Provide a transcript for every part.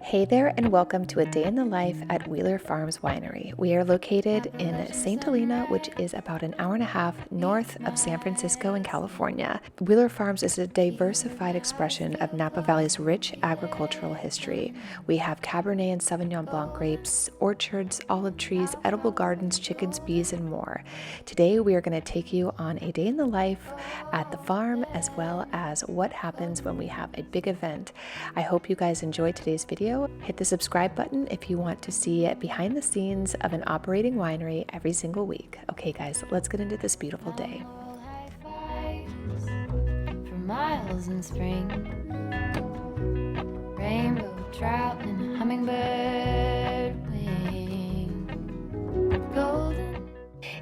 Hey there, and welcome to a day in the life at Wheeler Farms Winery. We are located in St. Helena, which is about an hour and a half north of San Francisco in California. Wheeler Farms is a diversified expression of Napa Valley's rich agricultural history. We have Cabernet and Sauvignon Blanc grapes, orchards, olive trees, edible gardens, chickens, bees, and more. Today, we are going to take you on a day in the life at the farm, as well as what happens when we have a big event. I hope you guys enjoyed today's video. Hit the subscribe button if you want to see behind the scenes of an operating winery every single week. Okay, guys, let's get into this beautiful day. For miles in spring, rainbow trout and hummingbird wing, golden.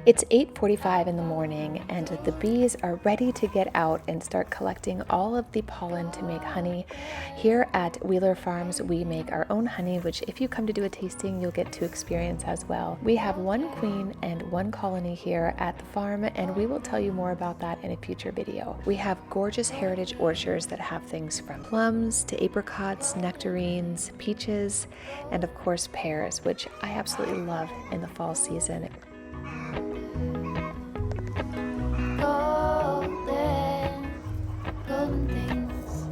It's 8:45 in the morning, and the bees are ready to get out and start collecting all of the pollen to make honey. Here at Wheeler Farms, we make our own honey, which if you come to do a tasting, you'll get to experience as well. We have one queen and one colony here at the farm, and we will tell you more about that in a future video. We have gorgeous heritage orchards that have things from plums to apricots, nectarines, peaches, and of course pears, which I absolutely love in the fall season. Golden things.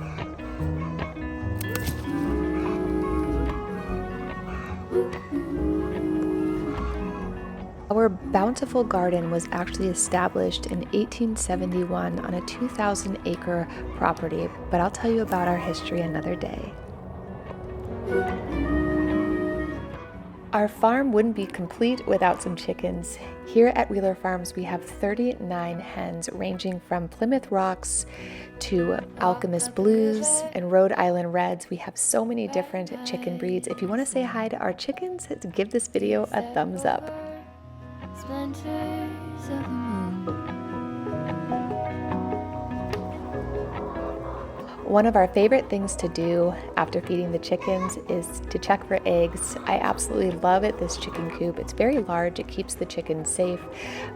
Our bountiful garden was actually established in 1871 on a 2,000-acre property, but I'll tell you about our history another day. Our farm wouldn't be complete without some chickens. Here at Wheeler Farms, we have 39 hens ranging from Plymouth Rocks to Alchemist Blues and Rhode Island Reds. We have so many different chicken breeds. If you want to say hi to our chickens, give this video a thumbs up. Splinters of the moon. One of our favorite things to do after feeding the chickens is to check for eggs. I absolutely love it, this chicken coop. It's very large, it keeps the chickens safe.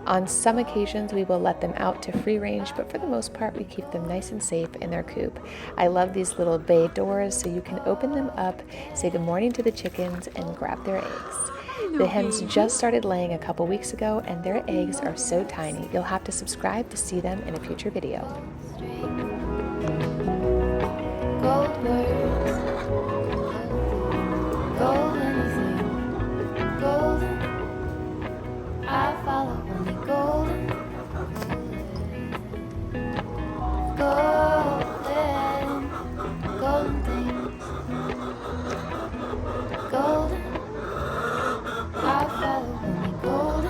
On some occasions, we will let them out to free range, but for the most part, we keep them nice and safe in their coop. I love these little bay doors so you can open them up, say good morning to the chickens, and grab their eggs. The hens just started laying a couple weeks ago, and their eggs are so tiny. You'll have to subscribe to see them in a future video. Gold words, gold anything, golden. I follow only golden, golden things, golden. I follow only golden.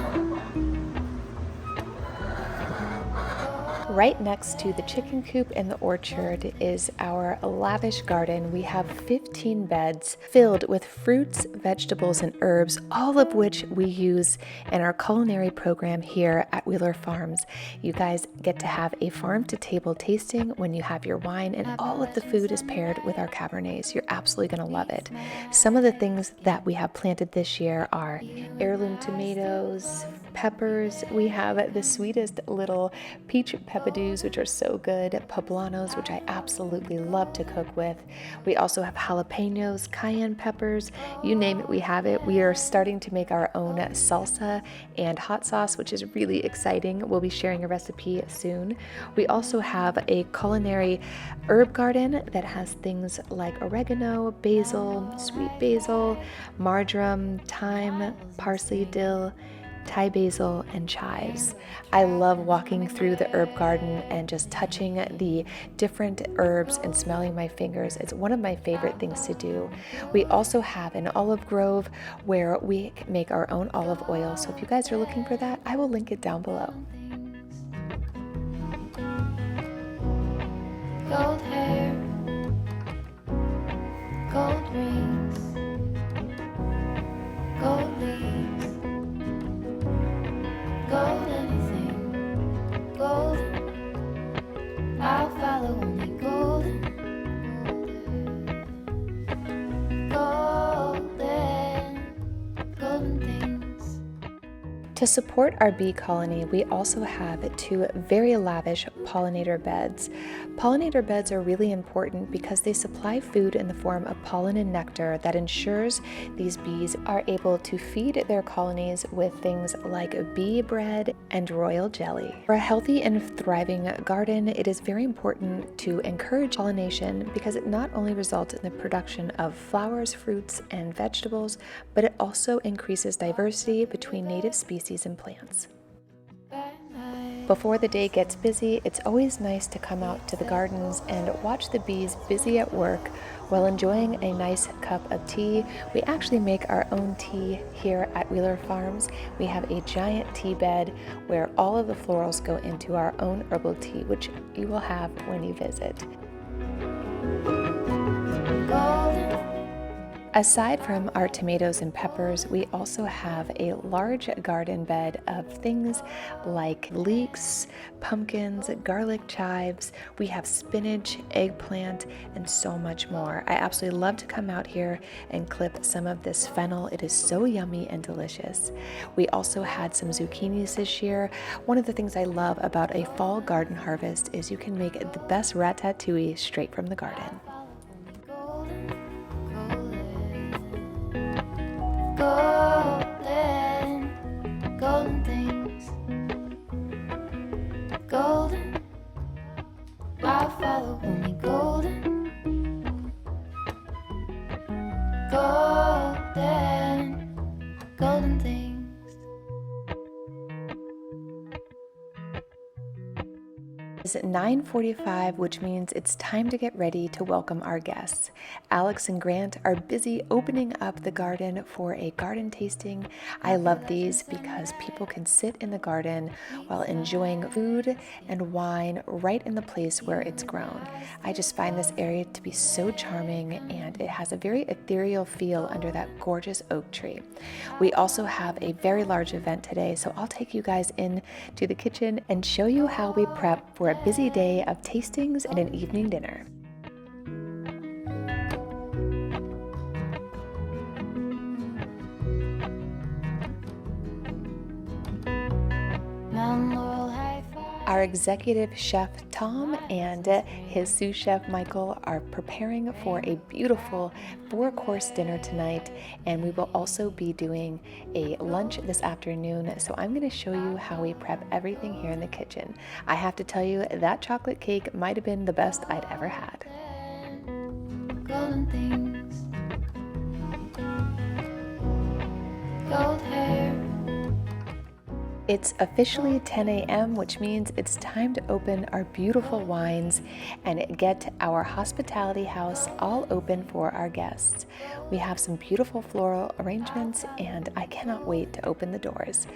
Right next to the chicken coop and the orchard is our lavish garden. We have 15 beds filled with fruits, vegetables, and herbs, all of which we use in our culinary program here at Wheeler Farms. You guys get to have a farm-to-table tasting when you have your wine, and all of the food is paired with our Cabernets. You're absolutely going to love it. Some of the things that we have planted this year are heirloom tomatoes, peppers. We have the sweetest little peach peppadews, which are so good, poblanos, which I absolutely love to cook with. We also have jalapenos, cayenne peppers, you name it, we have it. We are starting to make our own salsa and hot sauce, which is really exciting. We'll be sharing a recipe soon. We also have a culinary herb garden that has things like oregano, basil, sweet basil, marjoram, thyme, parsley, dill, Thai basil, and chives. I love walking through the herb garden and just touching the different herbs and smelling my fingers. It's one of my favorite things to do. We also have an olive grove where we make our own olive oil. So if you guys are looking for that, I will link it down below. Gold hair, gold rings, gold leaves, gold anything, golden. I'll follow only golden, golden, golden things. To support our bee colony, we also have 2 very lavish pollinator beds. Pollinator beds are really important because they supply food in the form of pollen and nectar that ensures these bees are able to feed their colonies with things like bee bread and royal jelly. For a healthy and thriving garden, it is very important to encourage pollination because it not only results in the production of flowers, fruits, and vegetables, but it also increases diversity between native species and plants. Before the day gets busy, it's always nice to come out to the gardens and watch the bees busy at work while enjoying a nice cup of tea. We actually make our own tea here at Wheeler Farms. We have a giant tea bed where all of the florals go into our own herbal tea, which you will have when you visit. Aside from our tomatoes and peppers, we also have a large garden bed of things like leeks, pumpkins, garlic chives. We have spinach, eggplant, and so much more. I absolutely love to come out here and clip some of this fennel. It is so yummy and delicious. We also had some zucchinis this year. One of the things I love about a fall garden harvest is you can make the best ratatouille straight from the garden. Golden, golden things. Golden, I'll follow only golden. Golden, golden things. It's 9:45, which means it's time to get ready to welcome our guests. Alex and Grant are busy opening up the garden for a garden tasting. I love these because people can sit in the garden while enjoying food and wine right in the place where it's grown. I just find this area to be so charming, and it has a very ethereal feel under that gorgeous oak tree. We also have a very large event today, so I'll take you guys in to the kitchen and show you how we prep for a busy day of tastings and an evening dinner. Mount Laurel High Five. Our executive chef Tom and his sous chef Michael are preparing for a beautiful 4-course dinner tonight, and we will also be doing a lunch this afternoon. So I'm going to show you how we prep everything here in the kitchen. I have to tell you, that chocolate cake might have been the best I'd ever had. Golden things. Gold hair. It's officially 10 a.m., which means it's time to open our beautiful wines and get our hospitality house all open for our guests. We have some beautiful floral arrangements, and I cannot wait to open the doors.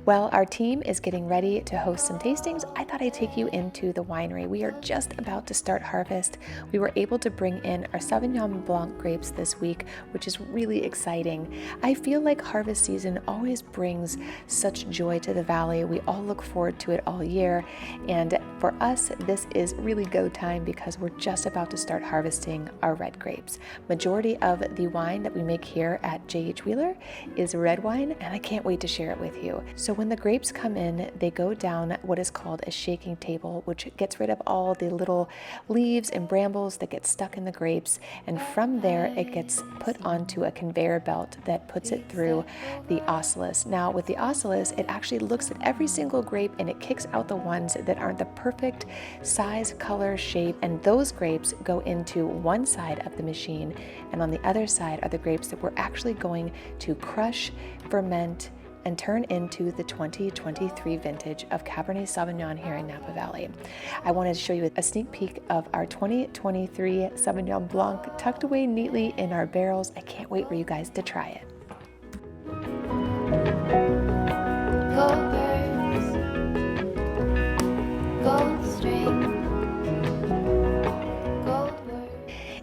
While our team is getting ready to host some tastings, I thought I'd take you into the winery. We are just about to start harvest. We were able to bring in our Sauvignon Blanc grapes this week, which is really exciting. I feel like harvest season always brings such joy to the valley. We all look forward to it all year, and for us this is really go time because we're just about to start harvesting our red grapes. Majority of the wine that we make here at J.H. Wheeler is red wine, and I can't wait to share it with you. So when the grapes come in, they go down what is called a shaking table, which gets rid of all the little leaves and brambles that get stuck in the grapes, and from there it gets put onto a conveyor belt that puts it through the oscillus. Now with the oscillus, it actually looks at every single grape and it kicks out the ones that aren't the perfect size, color, shape, and those grapes go into one side of the machine, and on the other side are the grapes that we're actually going to crush, ferment, and turn into the 2023 vintage of Cabernet Sauvignon here in Napa Valley. I wanted to show you a sneak peek of our 2023 Sauvignon Blanc tucked away neatly in our barrels. I can't wait for you guys to try it. Gold birds. Gold string. Gold birds.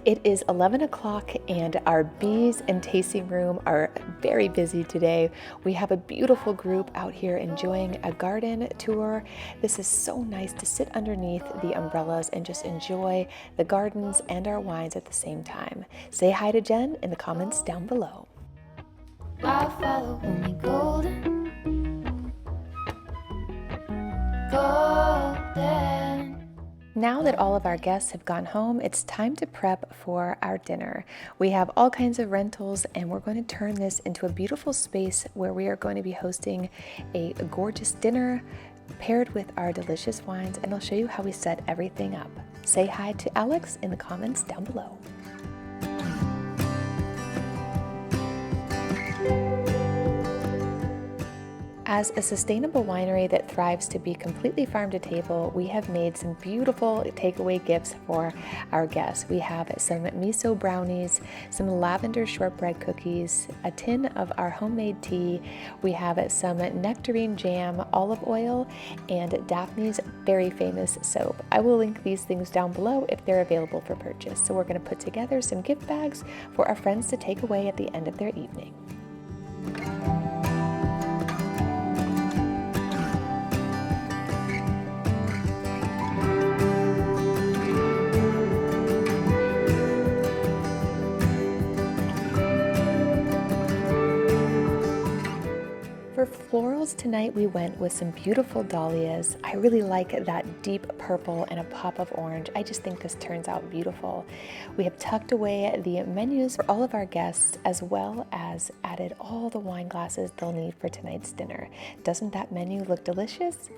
It is 11 o'clock and our bees and tasting room are very busy today. We have a beautiful group out here enjoying a garden tour. This is so nice to sit underneath the umbrellas and just enjoy the gardens and our wines at the same time. Say hi to Jen in the comments down below. I'll follow only golden. golden. Now that all of our guests have gone home, it's time to prep for our dinner. We have all kinds of rentals, and we're going to turn this into a beautiful space where we are going to be hosting a gorgeous dinner paired with our delicious wines, and I'll show you how we set everything up. Say hi to Alex in the comments down below. As a sustainable winery that thrives to be completely farm to table, we have made some beautiful takeaway gifts for our guests. We have some miso brownies, some lavender shortbread cookies, a tin of our homemade tea. We have some nectarine jam, olive oil, and Daphne's very famous soap. I will link these things down below if they're available for purchase. So we're going to put together some gift bags for our friends to take away at the end of their evening. For florals tonight, we went with some beautiful dahlias. I really like that deep purple and a pop of orange. I just think this turns out beautiful. We have tucked away the menus for all of our guests, as well as added all the wine glasses they'll need for tonight's dinner. Doesn't that menu look delicious?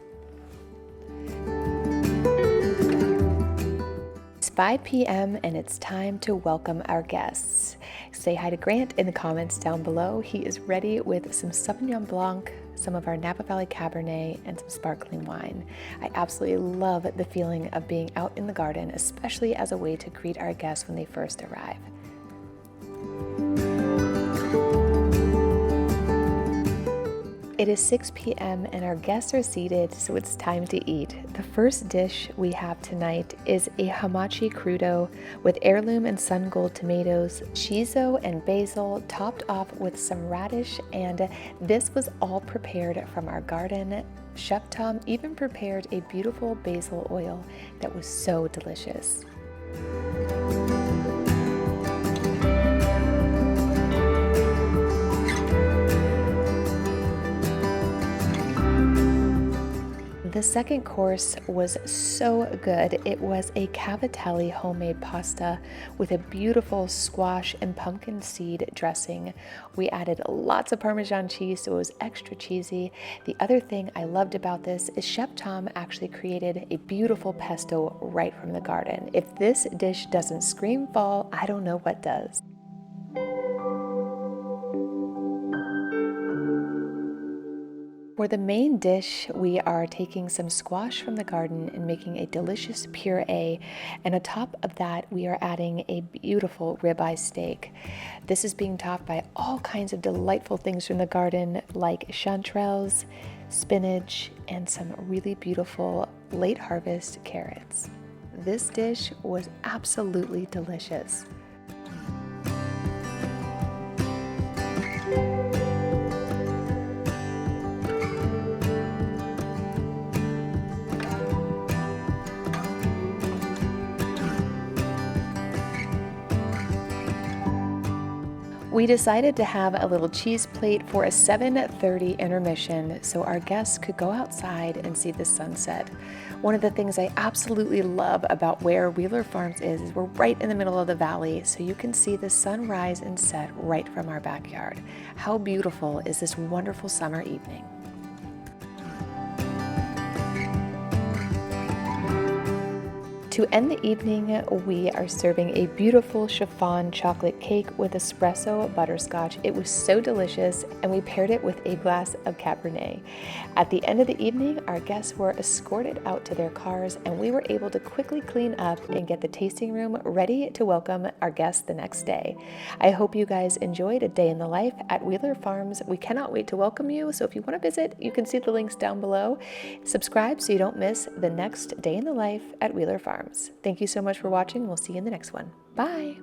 It's 5 p.m. and it's time to welcome our guests. Say hi to Grant in the comments down below. He is ready with some Sauvignon Blanc, some of our Napa Valley Cabernet, and some sparkling wine. I absolutely love the feeling of being out in the garden, especially as a way to greet our guests when they first arrive. It is 6 p.m. and our guests are seated, so it's time to eat. The first dish we have tonight is a hamachi crudo with heirloom and sun gold tomatoes, shiso and basil, topped off with some radish, and this was all prepared from our garden. Chef Tom even prepared a beautiful basil oil that was so delicious. The second course was so good. It was a cavatelli homemade pasta with a beautiful squash and pumpkin seed dressing. We added lots of Parmesan cheese, so it was extra cheesy. The other thing I loved about this is Chef Tom actually created a beautiful pesto right from the garden. If this dish doesn't scream fall, I don't know what does. For the main dish, we are taking some squash from the garden and making a delicious puree, and on top of that, we are adding a beautiful ribeye steak. This is being topped by all kinds of delightful things from the garden, like chanterelles, spinach, and some really beautiful late harvest carrots. This dish was absolutely delicious. We decided to have a little cheese plate for a 7:30 intermission so our guests could go outside and see the sunset. One of the things I absolutely love about where Wheeler Farms is we're right in the middle of the valley, so you can see the sun rise and set right from our backyard. How beautiful is this wonderful summer evening? To end the evening, we are serving a beautiful chiffon chocolate cake with espresso butterscotch. It was so delicious, and we paired it with a glass of Cabernet. At the end of the evening, our guests were escorted out to their cars, and we were able to quickly clean up and get the tasting room ready to welcome our guests the next day. I hope you guys enjoyed a day in the life at Wheeler Farms. We cannot wait to welcome you, so if you want to visit, you can see the links down below. Subscribe so you don't miss the next day in the life at Wheeler Farms. Thank you so much for watching. We'll see you in the next one. Bye.